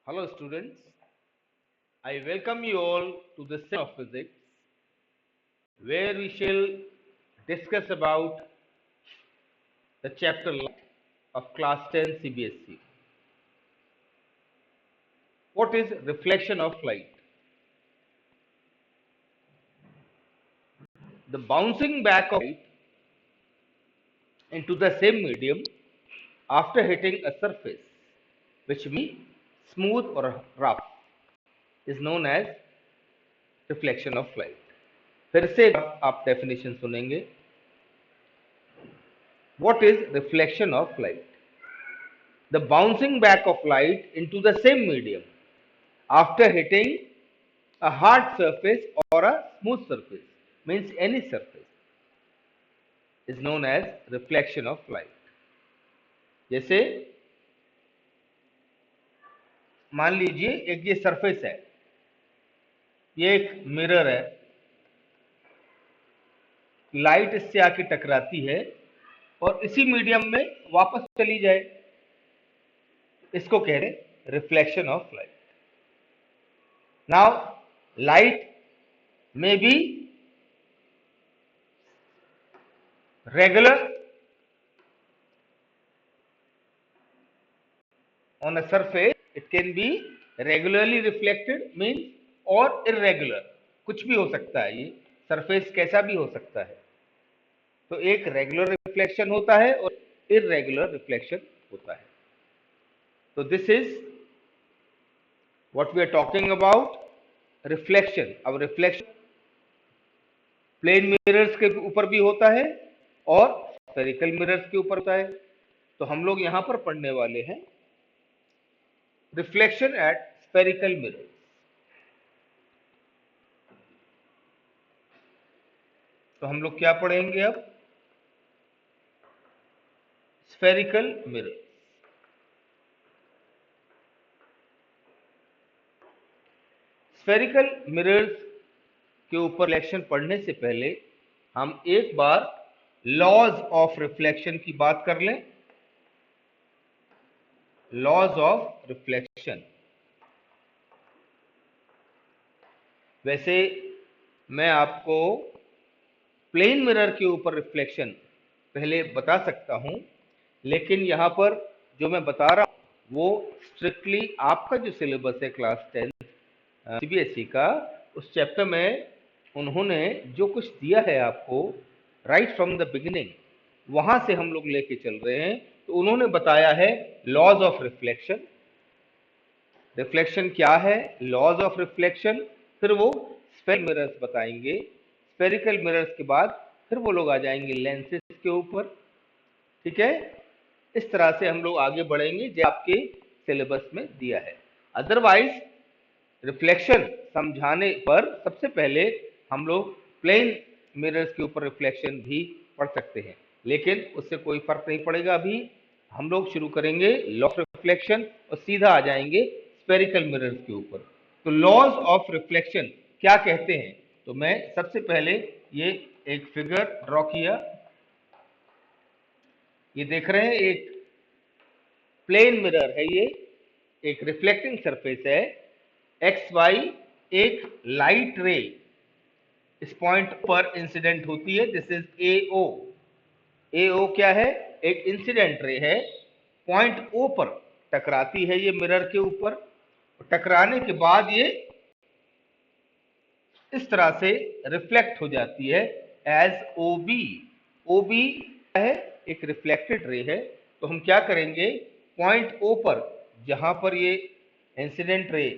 Hello students, I welcome you all to the session of physics where we shall discuss about the chapter light of class 10 CBSE. What is reflection of light? The bouncing back of light into the same medium after hitting a surface which may be smooth or rough is known as reflection of light. फिर से आप definition सुनेंगे. What is reflection of light? The bouncing back of light into the same medium after hitting a hard surface or a smooth surface, means any surface, is known as reflection of light. जैसे मान लीजिए एक ये surface है, ये एक mirror है, light इससे आके टकराती है और इसी मीडियम में वापस चली जाए, इसको कह रहे reflection of light. Now light may be regular on a surface, it can be regularly reflected means or irregular, कुछ भी हो सकता है, ये सरफेस कैसा भी हो सकता है. तो एक रेगुलर रिफ्लेक्शन होता है और इरेगुलर रिफ्लेक्शन होता है. तो this is what we are talking about reflection. अब रिफ्लेक्शन प्लेन मिरर्स के ऊपर भी होता है और स्फेरिकल मिरर्स के ऊपर होता है. तो हम लोग यहां पर पढ़ने वाले हैं रिफ्लेक्शन एट स्फेरिकल मिरर. तो हम लोग क्या पढ़ेंगे अब? Spherical mirror. स्फेरिकल मिरर्स के ऊपर रिफ्लेक्शन पढ़ने से पहले हम एक बार लॉज ऑफ रिफ्लेक्शन की बात कर लें. Laws of reflection. वैसे मैं आपको प्लेन मिरर के ऊपर रिफ्लेक्शन पहले बता सकता हूं, लेकिन यहां पर जो मैं बता रहा हूं वो स्ट्रिक्टली आपका जो सिलेबस है क्लास 10 सीबीएसई का, उस चैप्टर में उन्होंने जो कुछ दिया है आपको राइट फ्रॉम द बिगिनिंग, वहां से हम लोग लेके चल रहे हैं. तो उन्होंने बताया है लॉज ऑफ रिफ्लेक्शन. रिफ्लेक्शन क्या है, लॉज ऑफ रिफ्लेक्शन, फिर वो स्फेरिकल मिरर्स बताएंगे. स्फेरिकल मिरर्स के बाद फिर वो लोग आ जाएंगे लेंसेज के ऊपर. ठीक है, इस तरह से हम लोग आगे बढ़ेंगे जो आपके सिलेबस में दिया है. अदरवाइज रिफ्लेक्शन समझाने पर सबसे पहले हम लोग प्लेन मिरर्स के ऊपर रिफ्लेक्शन भी पढ़ सकते हैं, लेकिन उससे कोई फर्क नहीं पड़ेगा. अभी हम लोग शुरू करेंगे लॉ ऑफ रिफ्लेक्शन और सीधा आ जाएंगे स्फेरिकल मिरर्स के ऊपर. तो लॉज ऑफ रिफ्लेक्शन क्या कहते हैं? तो मैं सबसे पहले ये एक फिगर ड्रॉ किया. ये देख रहे हैं एक प्लेन मिरर है, ये एक रिफ्लेक्टिंग सरफेस है. एक्स वाई एक लाइट रे इस पॉइंट पर इंसिडेंट होती है. दिस इज ए ओ. ए ओ क्या है? एक इंसिडेंट रे है. पॉइंट ओ पर टकराती है ये मिरर के ऊपर. टकराने के बाद ये इस तरह से रिफ्लेक्ट हो जाती है as O B. O B है एक रिफ्लेक्टेड रे है. तो हम क्या करेंगे, पॉइंट ओ पर जहां पर ये इंसिडेंट रे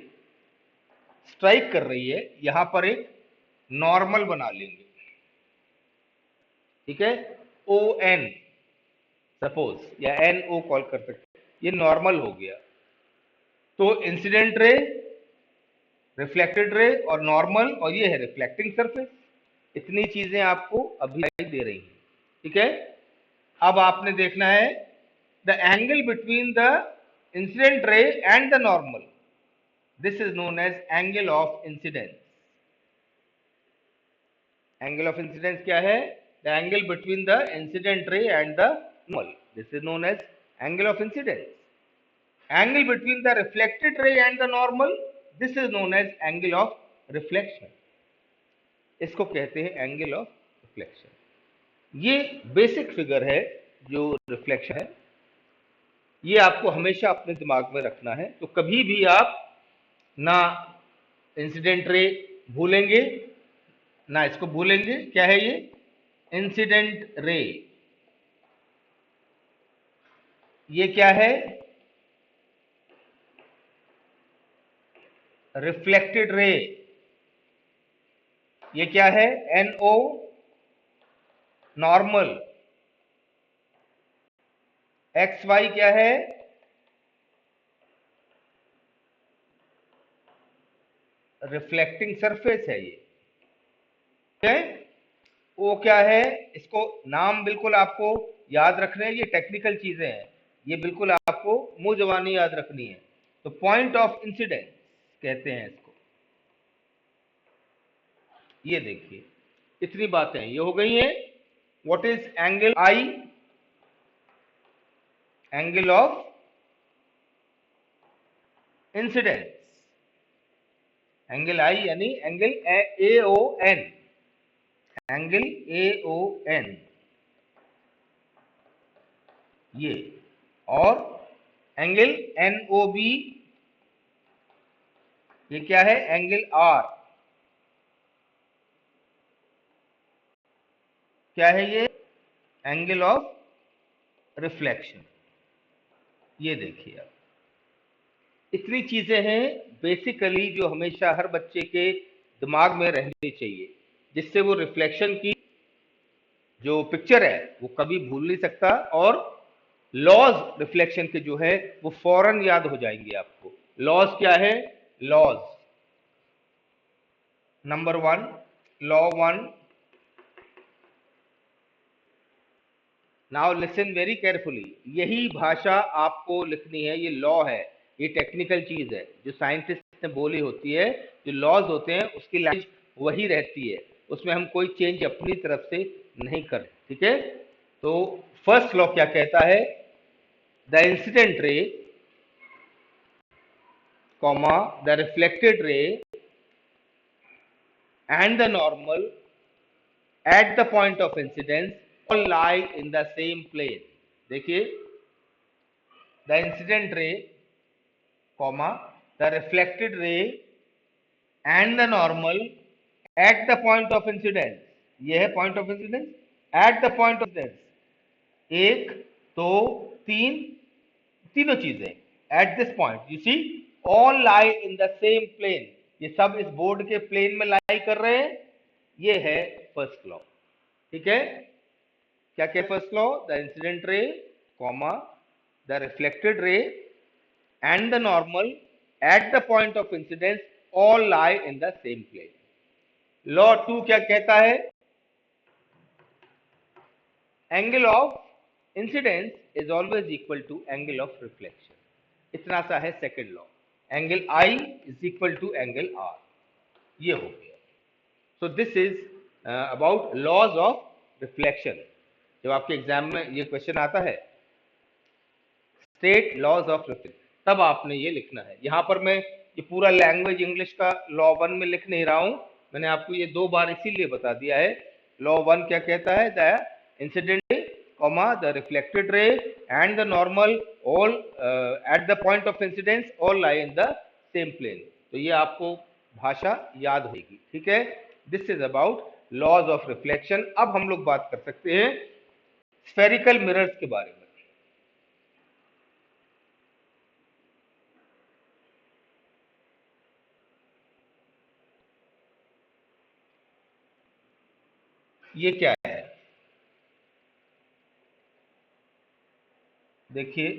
स्ट्राइक कर रही है, यहां पर एक नॉर्मल बना लेंगे. ठीक है, ओ एन सपोज या एन ओ कॉल कर सकते हैं. ये नॉर्मल हो गया. तो इंसिडेंट रे, रिफ्लेक्टेड रे और नॉर्मल, और ये है रिफ्लेक्टिंग सरफेस. इतनी चीजें आपको अभी दे रही हैं. ठीक है, अब आपने देखना है the angle between the incident ray and the normal. This is known as angle of incidence. Angle of incidence क्या है? The angle between the incident ray and the normal. This is known as angle of incidence. Angle between the reflected ray and the normal, this is known as angle of reflection. इसको कहते हैं angle of reflection. ये basic figure है जो reflection है, ये आपको हमेशा अपने दिमाग में रखना है। तो कभी भी आप ना इंसिडेंट रे भूलेंगे ना इसको भूलेंगे। क्या है ये? Incident ray. ये क्या है? Reflected ray. ये क्या है? NO normal. XY क्या है? रिफ्लेक्टिंग सरफेस है ये। ठीक है? O क्या है? इसको नाम बिल्कुल आपको याद रखने हैं, ये टेक्निकल चीजें हैं, ये बिल्कुल आपको मुंह जबानी याद रखनी है। तो पॉइंट ऑफ इंसिडेंस कहते हैं इसको। ये देखिए, इतनी बातें ये हो गई हैं। What is angle i? Angle of incidence. Angle i यानी एंगल AON, एंगल AON ये। और एंगल NOB, ये क्या है? Angle R। क्या है ये? Angle of reflection. ये देखिए आप, इतनी चीजें हैं बेसिकली जो हमेशा हर बच्चे के दिमाग में रहनी चाहिए, जिससे वो रिफ्लेक्शन की जो पिक्चर है वो कभी भूल नहीं सकता, और लॉज रिफ्लेक्शन के जो है वो फौरन याद हो जाएंगे आपको। लॉज क्या है? Laws number 1, law 1। Now listen very carefully. यही भाषा आपको लिखनी है, ये लॉ है, ये टेक्निकल चीज है जो साइंटिस्ट ने बोली होती है। जो लॉज होते हैं उसकी लैंग्वेज वही रहती है, उसमें हम कोई चेंज अपनी तरफ से नहीं करते। ठीक है? तो फर्स्ट लॉ क्या कहता है? The incident ray comma the reflected रे and the normal at the point of incidence all lie in the same plane. देखिए, the incident ray comma the reflected ray and the normal at the point of incidence, ये है point of incidence, at the point of incidence, एक दो तीन, तीनों चीजें at this point you see all lie in the same plane, ये सब इस बोर्ड के प्लेन में लाई कर रहे हैं। ये है फर्स्ट लॉ। ठीक है? क्या क्या first law? The incident ray comma the reflected ray and the normal at the point of incidence all lie in the same plane. Law 2 क्या कहता है? Angle of incidence is always equal to angle of reflection. इतना सा है second law. Angle I is equal to angle R. ये हो गया। So this is about laws of reflection. जब आपके एग्जाम में ये क्वेश्चन आता है स्टेट लॉज ऑफ रिफ्लेक्शन, तब आपने ये लिखना है। यहां पर मैं ये पूरा लैंग्वेज इंग्लिश का लॉ 1 में लिख नहीं रहा हूं, मैंने आपको ये 2 बार इसीलिए बता दिया है। लॉ 1 क्या कहता है? The incident comma the reflected ray and the normal all at the point of incidence all lie in the same plane. तो ये आपको भाषा याद होगी। ठीक है? This is about laws of reflection. अब हम लोग बात कर सकते हैं स्फेरिकल मिरर्स के बारे में। ये क्या है? देखिए,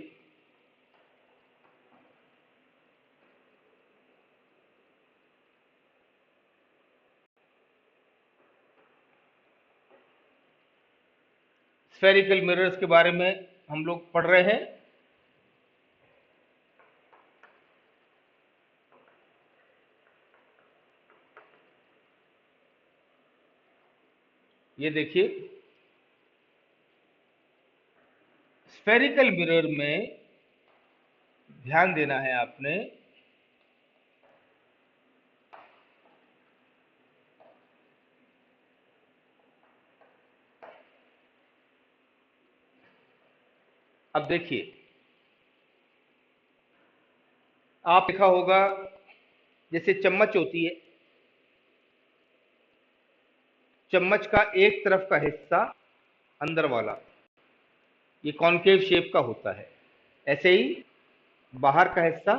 स्फेरिकल मिरर्स के बारे में हम लोग पढ़ रहे हैं। ये देखिए, स्फेरिकल मिरर में ध्यान देना है आपने। अब देखिए, आप देखा होगा जैसे चम्मच होती है, चम्मच का एक तरफ का हिस्सा अंदर वाला ये कॉनकेव शेप का होता है, ऐसे ही बाहर का हिस्सा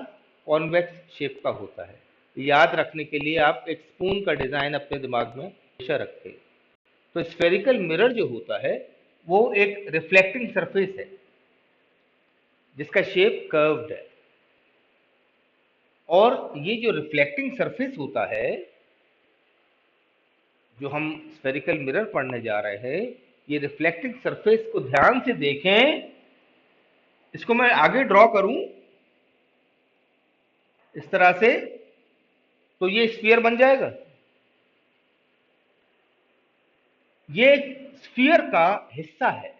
कॉन्वेक्स शेप का होता है। याद रखने के लिए आप एक स्पून का डिजाइन अपने दिमाग में हमेशा रखें। तो स्फेरिकल मिरर जो होता है वो एक रिफ्लेक्टिंग सरफेस है जिसका शेप कर्व्ड है, और ये जो रिफ्लेक्टिंग सरफेस होता है जो हम स्फेरिकल मिरर पढ़ने जा रहे हैं, ये रिफ्लेक्टिंग सरफेस को ध्यान से देखें। इसको मैं आगे ड्रॉ करूं इस तरह से, तो ये स्फीयर बन जाएगा। ये स्फीयर का हिस्सा है।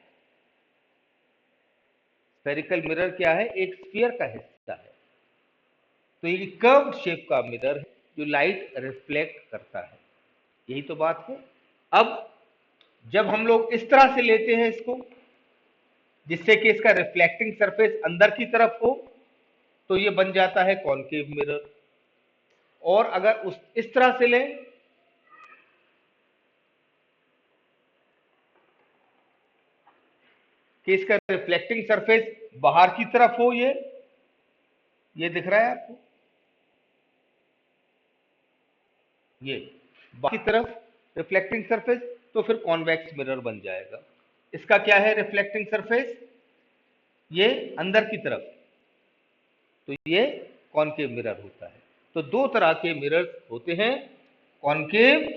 स्फेरिकल मिरर क्या है? एक स्फीयर का हिस्सा है। तो ये कर्व शेप का मिरर है जो लाइट रिफ्लेक्ट करता है, यही तो बात है। अब जब हम लोग इस तरह से लेते हैं इसको, जिससे कि इसका रिफ्लेक्टिंग सरफेस अंदर की तरफ हो, तो ये बन जाता है कॉनकेव मिरर। और अगर इस तरह से लें कि इसका रिफ्लेक्टिंग सरफेस बाहर की तरफ हो, ये दिख रहा है आपको, ये बाहर की तरफ रिफ्लेक्टिंग सरफेस, तो फिर कॉन्वेक्स मिरर बन जाएगा। इसका क्या है रिफ्लेक्टिंग सरफेस? ये अंदर की तरफ, तो ये कॉनकेव मिरर होता है। तो दो तरह के मिरर्स होते हैं, कॉनकेव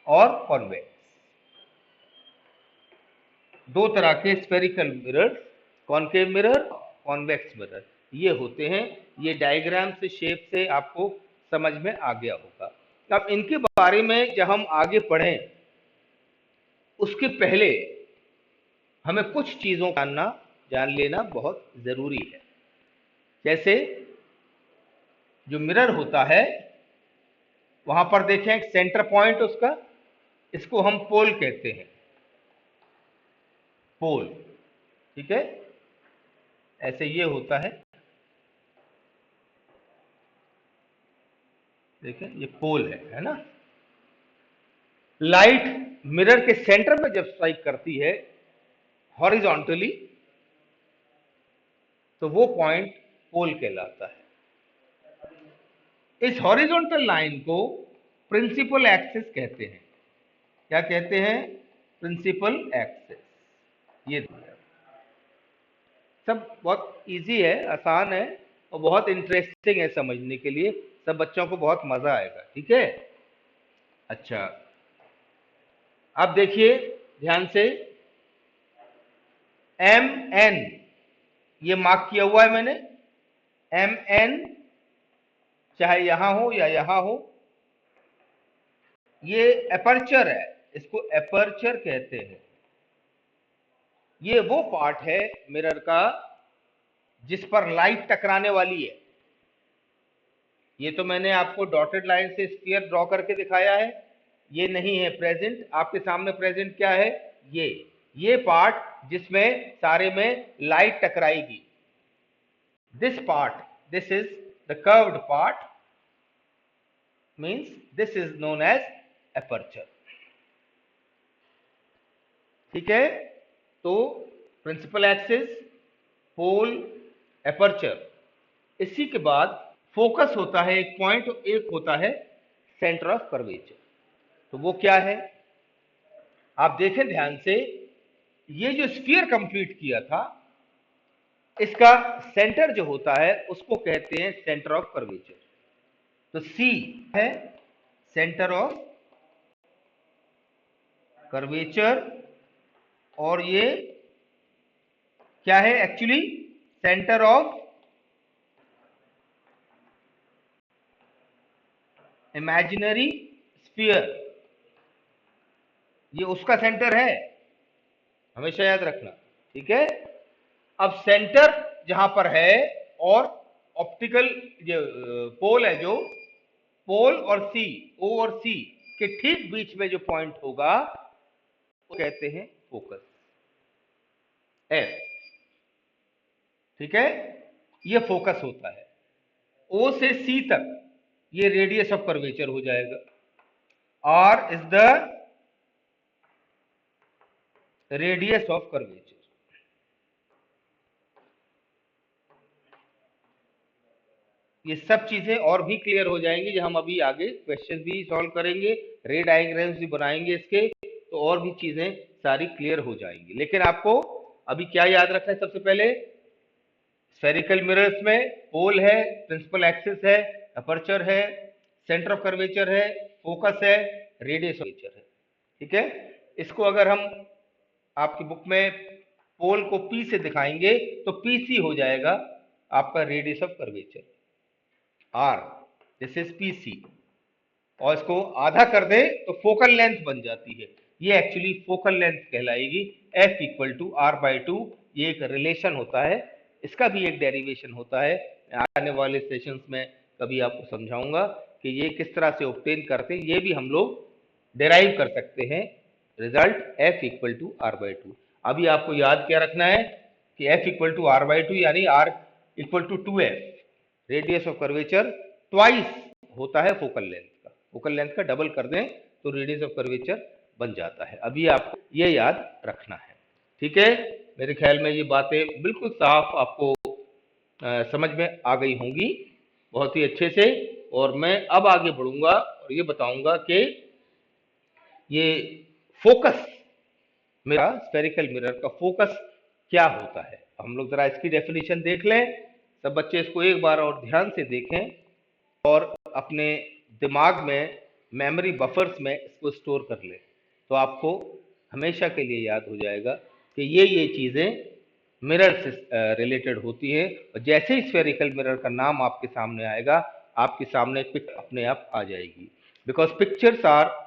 और कॉन्वेक्स। दो तरह के spherical mirror, concave mirror, convex mirror, ये होते हैं। ये डायग्राम से, शेप से आपको समझ में आ गया होगा। अब इनके बारे में जब हम आगे पढ़ें उसके पहले हमें कुछ चीजों का जान लेना बहुत जरूरी है। जैसे जो मिरर होता है वहां पर देखें एक सेंटर पॉइंट उसका, इसको हम पोल कहते हैं, पोल, ठीक है, ऐसे ये होता है, देखें ये पोल है ना। लाइट मिरर के सेंटर में जब स्ट्राइक करती है हॉरिजॉन्टली, तो वो पॉइंट पोल कहलाता है। इस हॉरिजॉन्टल लाइन को प्रिंसिपल एक्सिस कहते हैं। क्या कहते हैं? Principal axis. ये सब बहुत इजी है, आसान है, और बहुत इंटरेस्टिंग है समझने के लिए। सब बच्चों को बहुत मजा आएगा, ठीक है। अच्छा, अब देखिए ध्यान से, एम एन ये मार्क किया हुआ है मैंने, एम एन चाहे यहां हो या यहां हो, ये एपर्चर है, इसको एपर्चर कहते हैं। ये वो पार्ट है मिरर का जिस पर लाइट टकराने वाली है। ये तो मैंने आपको डॉटेड लाइन से स्फीयर ड्रॉ करके दिखाया है, ये नहीं है प्रेजेंट आपके सामने। प्रेजेंट क्या है? ये पार्ट जिसमें सारे में लाइट टकराएगी, this part, this is the curved part, means this is known as aperture, ठीक है। तो प्रिंसिपल एक्सिस, पोल, एपर्चर, इसी के बाद फोकस होता है एक पॉइंट, एक होता है सेंटर ऑफ कर्वेचर। तो वो क्या है? आप देखें ध्यान से, ये जो स्फीयर कंप्लीट किया था, इसका सेंटर जो होता है उसको कहते हैं सेंटर ऑफ कर्वेचर। तो सी है सेंटर ऑफ कर्वेचर, और ये क्या है actually? Centre of imaginary sphere, ये उसका सेंटर है, हमेशा याद रखना, ठीक है। अब सेंटर जहां पर है और ऑप्टिकल जो पोल है, जो पोल और सी, ओ और सी के ठीक बीच में जो पॉइंट होगा वो कहते हैं फोकस, एफ। ठीक है, ये फोकस होता है। ओ से सी तक ये रेडियस ऑफ कर्वेचर हो जाएगा। R is the radius of curvature. ये सब चीजें और भी क्लियर हो जाएंगी जब हम अभी आगे क्वेश्चन भी सॉल्व करेंगे, रे डायग्राम्स भी बनाएंगे इसके, तो और भी चीजें सारी क्लियर हो जाएंगी। लेकिन आपको अभी क्या याद रखना है, सबसे पहले स्फेरिकल मिरर्स में पोल है, प्रिंसिपल एक्सिस है, अपर्चर है, सेंटर ऑफ कर्वेचर है, फोकस है, रेडियस ऑफ कर्वेचर है। ठीक है, इसको अगर हम आपकी बुक में पोल को पी से दिखाएंगे तो पी सी हो जाएगा आपका radius of curvature, R, this is P C. और इसको आधा कर दे तो फोकल लेंथ बन जाती है, ये एक्चुअली फोकल लेंथ कहलाएगी। F equal to r by two, ये एक रिलेशन होता है, इसका भी एक डेरिवेशन होता है। आने वाले सेशंस में कभी आपको समझाऊंगा कि ये किस तरह से ऑब्टेन करते हैं, ये भी हम लोग डेराइव कर सकते हैं result f equal to r by two. अभी आपको याद क्या रखना है कि f equal to r by two यानी r equal to 2f, radius of curvature twice होता है फोकल लेंथ का। फोकल लेंथ का डबल कर दें तो रेडियस ऑफ कर्वेचर बन जाता है। अभी आपको ये याद रखना है। ठीक है, मेरे ख्याल में ये बातें बिल्कुल साफ आपको समझ में आ गई होंगी बहुत ही अच्छे से। और मैं अब आगे बढ़ूंगा और ये बताऊंगा कि ये फोकस, मेरा स्फेरिकल मिरर का फोकस क्या होता है। हम लोग जरा इसकी डेफिनेशन देख लें, सब बच्चे इसको एक बार और ध्यान से देखें और अपने दिमाग में मेमोरी बफर्स में इसको स्टोर कर लें, तो आपको हमेशा के लिए याद हो जाएगा कि ये चीज़ें मिरर से रिलेटेड होती है। और जैसे ही स्फेरिकल मिरर का नाम आपके सामने आएगा, आपके सामने एक पिक्चर अपने आप आ जाएगी, because pictures are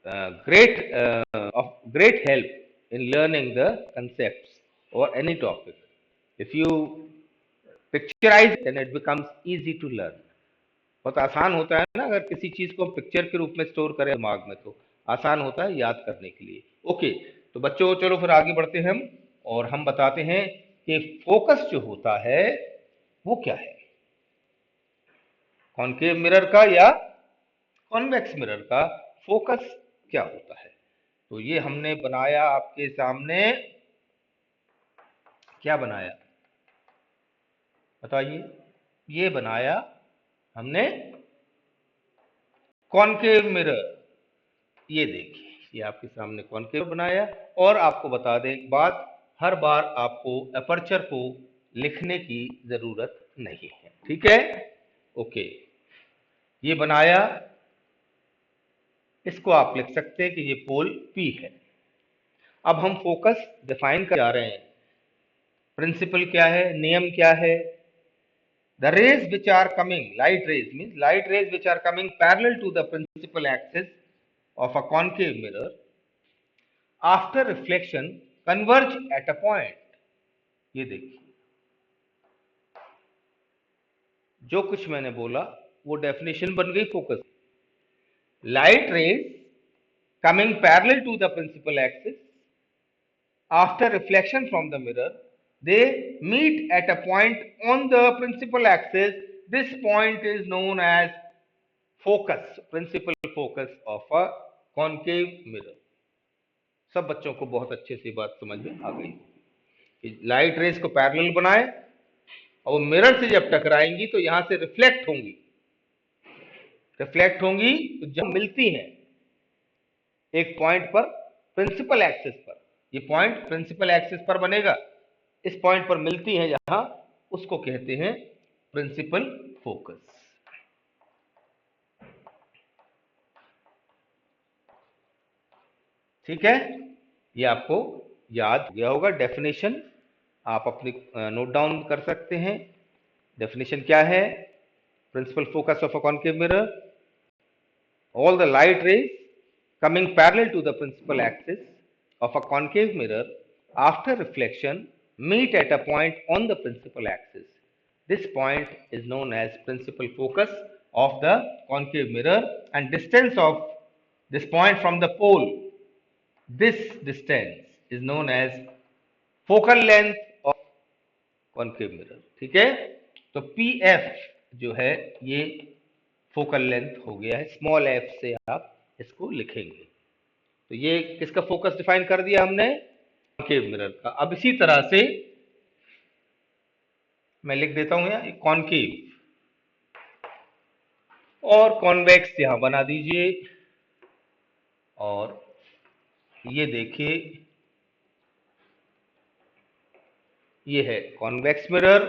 of great help in learning the concepts or any topic. If you picturize then it becomes easy to learn. बहुत आसान होता है ना, अगर किसी चीज को पिक्चर के रूप में स्टोर करें दिमाग में तो आसान होता है याद करने के लिए। ओके, तो बच्चों चलो फिर आगे बढ़ते हैं हम, और हम बताते हैं कि फोकस जो होता है वो क्या है, कॉनकेव मिरर का या कॉन्वेक्स मिरर का फोकस क्या होता है। तो ये हमने बनाया आपके सामने, क्या बनाया बताइए, ये बनाया हमने कॉनकेव मिरर। ये देखिए, ये आपके सामने कॉनकेव बनाया। और आपको बता दें एक बात, हर बार आपको अपर्चर को लिखने की जरूरत नहीं है। ठीक है, ओके, ये बनाया, इसको आप लिख सकते हैं कि ये पोल P है। अब हम फोकस डिफाइन कर जा रहे हैं। प्रिंसिपल क्या है, नियम क्या है, the rays which are coming, light rays means light rays which are coming parallel to the principal axis of a concave mirror after reflection converge at a point. ये देखिए, जो कुछ मैंने बोला वो डेफिनेशन बन गई focus. Light rays coming parallel to the principal axis after reflection from the mirror, they meet at a point on the principal axis. This point is known as focus, principal focus of a concave mirror. सब बच्चों को बहुत अच्छे से बात समझ में आ गई कि लाइट रेज को पैरेलल बनाए और वो मिरर से जब टकराएंगी तो यहां से रिफ्लेक्ट होंगी, तो जब मिलती हैं एक पॉइंट पर प्रिंसिपल एक्सिस पर, ये पॉइंट प्रिंसिपल एक्सिस पर बनेगा, इस पॉइंट पर मिलती हैं जहां, उसको कहते हैं प्रिंसिपल फोकस। ठीक है, ये आपको याद गया होगा। डेफिनेशन आप अपनी नोट डाउन कर सकते हैं। डेफिनेशन क्या है, principal focus of a concave mirror, all the light rays coming parallel to the principal axis of a concave mirror after reflection meet at a point on the principal axis. This point is known as principal focus of the concave mirror, and distance of this point from the pole, this distance is known as focal length of concave mirror. ठीक है, तो PF जो है ये focal length हो गया है, small f से आप इसको लिखेंगे। तो ये किसका फोकस डिफाइन कर दिया हमने, कॉन्केव मिरर का। अब इसी तरह से मैं लिख देता हूं यहाँ कॉन्केव और कॉन्वेक्स यहां बना दीजिए, और ये देखिए ये है कॉन्वेक्स मिरर,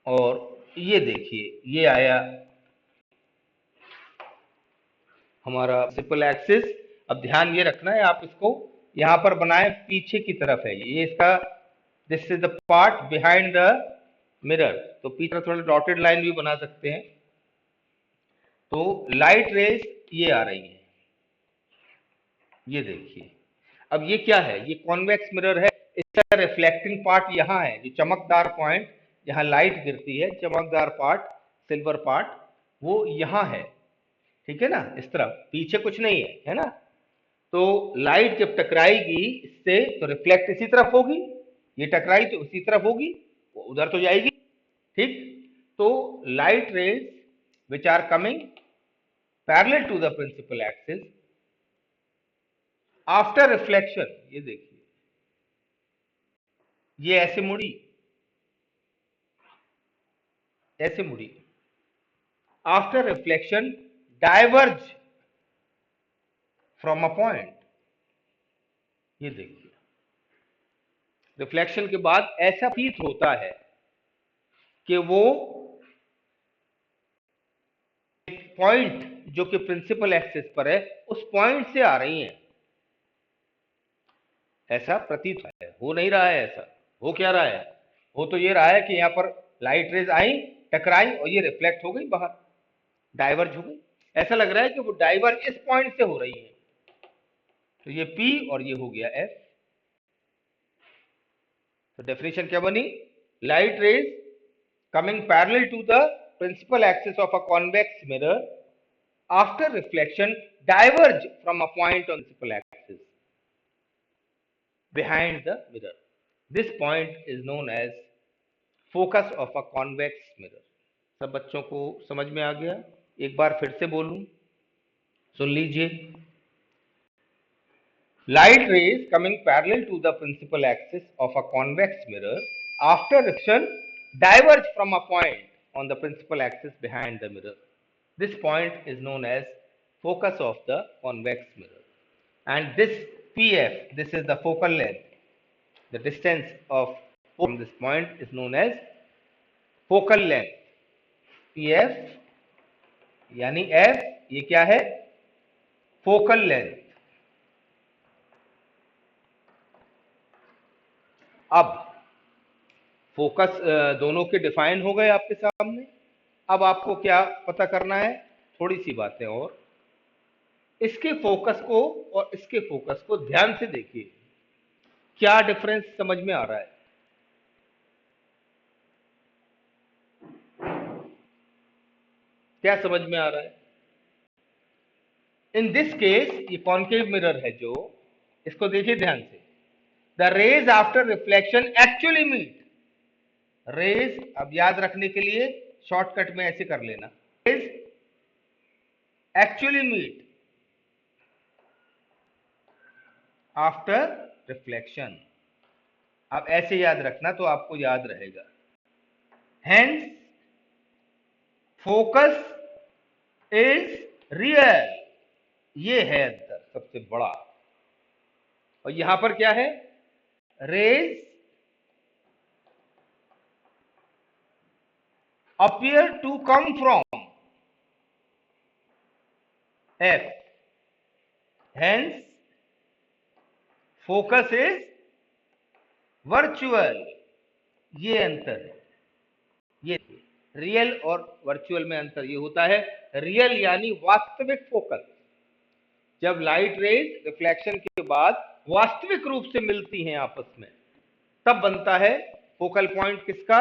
और ये देखिए ये आया हमारा प्रिंसिपल एक्सिस। अब ध्यान ये रखना है, आप इसको यहां पर बनाए पीछे की तरफ है ये इसका, this is the part behind the mirror. तो पीछे थोड़ा डॉटेड लाइन भी बना सकते हैं। तो लाइट रेज ये आ रही है, ये देखिए। अब ये क्या है, ये कॉन्वेक्स मिरर है, इसका रिफ्लेक्टिंग पार्ट यहाँ है, जो चमकदार पॉइंट जहाँ लाइट गिरती है, चमकदार पार्ट सिल्वर पार्ट वो यहाँ है, ठीक है ना, इस तरफ पीछे कुछ नहीं है ना। तो लाइट जब टकराएगी इससे तो रिफ्लेक्ट इसी तरफ होगी, ये टकराई तो उसी तरफ होगी, वो उधर तो जाएगी, ठीक। तो light rays which are coming parallel to the principal axis after reflection, ये देखिए ये ऐसे मुड़ी, ऐसे मुड़ी, after reflection diverge from a point, ये देखिए रिफ्लेक्शन के बाद ऐसा प्रतीत होता है कि वो पॉइंट जो कि प्रिंसिपल एक्सिस पर है उस पॉइंट से आ रही हैं, ऐसा प्रतीत है। हो नहीं रहा है ऐसा, हो क्या रहा है, हो तो ये रहा है कि यहां पर लाइट रेज आई, टकराई और ये रिफ्लेक्ट हो गई बाहर, डाइवर्ज हो गई। ऐसा लग रहा है कि वो डाइवर्ज इस पॉइंट से हो रही है। तो ये P और ये हो गया F। तो डेफिनेशन क्या बनी, light rays coming parallel to the principal axis of a convex mirror after reflection diverge from a point on the principal axis behind the mirror. This point is known as focus of a convex mirror. सब बच्चों को समझ में आ गया? एक बार फिर से बोलूं, सुन लीजिए। Light rays coming parallel to the principal axis of a convex mirror after reflection diverge from a point on the principal axis behind the mirror. This point is known as focus of the convex mirror. And this PF, this is the focal length. The distance of from this point is known as focal length. PF यानी F, ये क्या है, focal length. अब focus दोनों के define हो गए आपके सामने। अब आपको क्या पता करना है, थोड़ी सी बातें और। इसके फोकस को और इसके फोकस को ध्यान से देखिए, क्या डिफरेंस समझ में आ रहा है। क्या समझ में आ रहा है? इन दिस केस ये कॉन्केव मिरर है जो, इसको देखिए ध्यान से। The rays after reflection actually meet, rays अब याद रखने के लिए शॉर्टकट में ऐसे कर लेना, rays actually meet after reflection. अब ऐसे याद रखना तो आपको याद रहेगा। हेंस फोकस इज रियल, ये है अंतर सबसे बड़ा। और यहां पर क्या है, raise appear to come from F, hence focus is virtual, ये अंतर है। ये रियल और वर्चुअल में अंतर ये होता है, रियल यानी वास्तविक फोकस, जब लाइट रेज रिफ्लेक्शन के बाद वास्तविक रूप से मिलती हैं आपस में, तब बनता है फोकल पॉइंट किसका,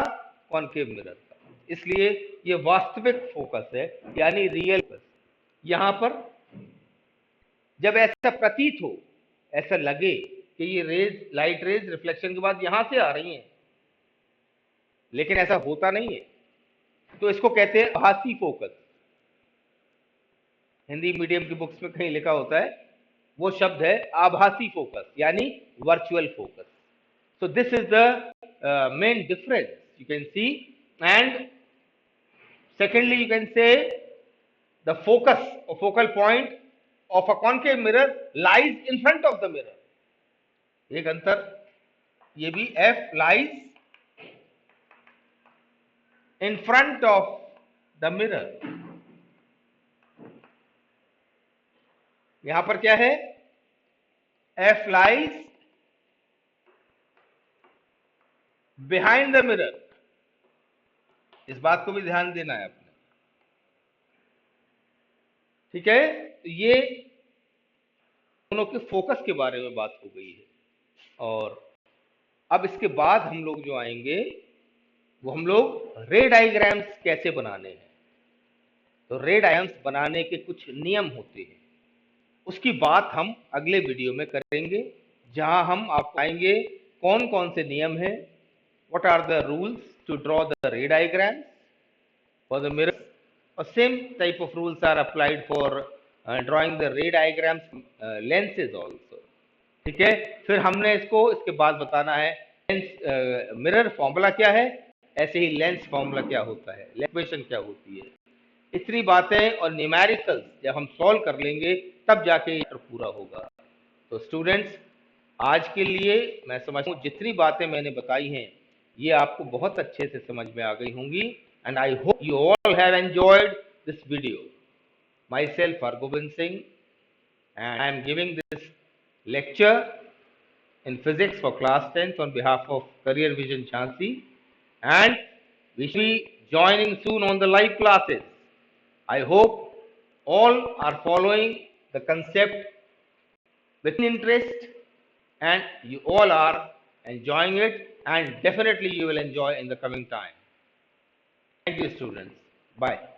कॉनकेव मिरर का। इसलिए ये वास्तविक फोकस है, यानी रियल फोकस। यहां पर जब ऐसा प्रतीत हो, ऐसा लगे कि ये रेज, लाइट रेज रिफ्लेक्शन के बाद यहां से आ रही हैं, लेकिन ऐसा होता नहीं है, तो इसको कहते हैं आभासी फोकस। हिंदी मीडियम की बुक्स में कहीं लिखा होता है, वो शब्द है आभासी फोकस, यानी virtual focus. So this is the main difference you can see, and secondly you can say the focus or focal point of a concave mirror lies in front of the mirror. एक अंतर ये भी, F lies in front of the mirror। यहां पर क्या है, F lies behind the mirror। इस बात को भी ध्यान देना है आपने, ठीक है। तो ये दोनों के फोकस के बारे में बात हो गई है। और अब इसके बाद हम लोग जो आएंगे वो हम लोग रे डायग्राम्स कैसे बनाने हैं। तो रे डायग्राम्स बनाने के कुछ नियम होते हैं, उसकी बात हम अगले वीडियो में करेंगे, जहां हम आपको आएंगे कौन कौन से नियम हैं, what are the rules to draw the ray diagrams for the mirror, or same type of rules are applied for drawing the ray diagrams lenses also, ठीक है। फिर हमने इसको, इसके बाद बताना है लेंस मिरर फॉर्मूला क्या है, ऐसे ही लेंस फॉर्मूला क्या होता है, इक्वेशन क्या होती है। इतनी बातें और न्यूमेरिकल्स जब हम सॉल्व कर लेंगे तब जाके ये पूरा होगा। तो स्टूडेंट्स, आज के लिए मैं समझता हूँ जितनी बातें मैंने बताई हैं ये आपको बहुत अच्छे से समझ में आ गई होंगी, and I hope you all have enjoyed this video. Myself Hargovind Singh, and I am giving this lecture in physics for class 10th on behalf of Career Vision Jhansi, and we shall be joining soon on the live classes. I hope all are following the concept with interest, and you all are enjoying it, and definitely you will enjoy in the coming time. Thank you, students. Bye.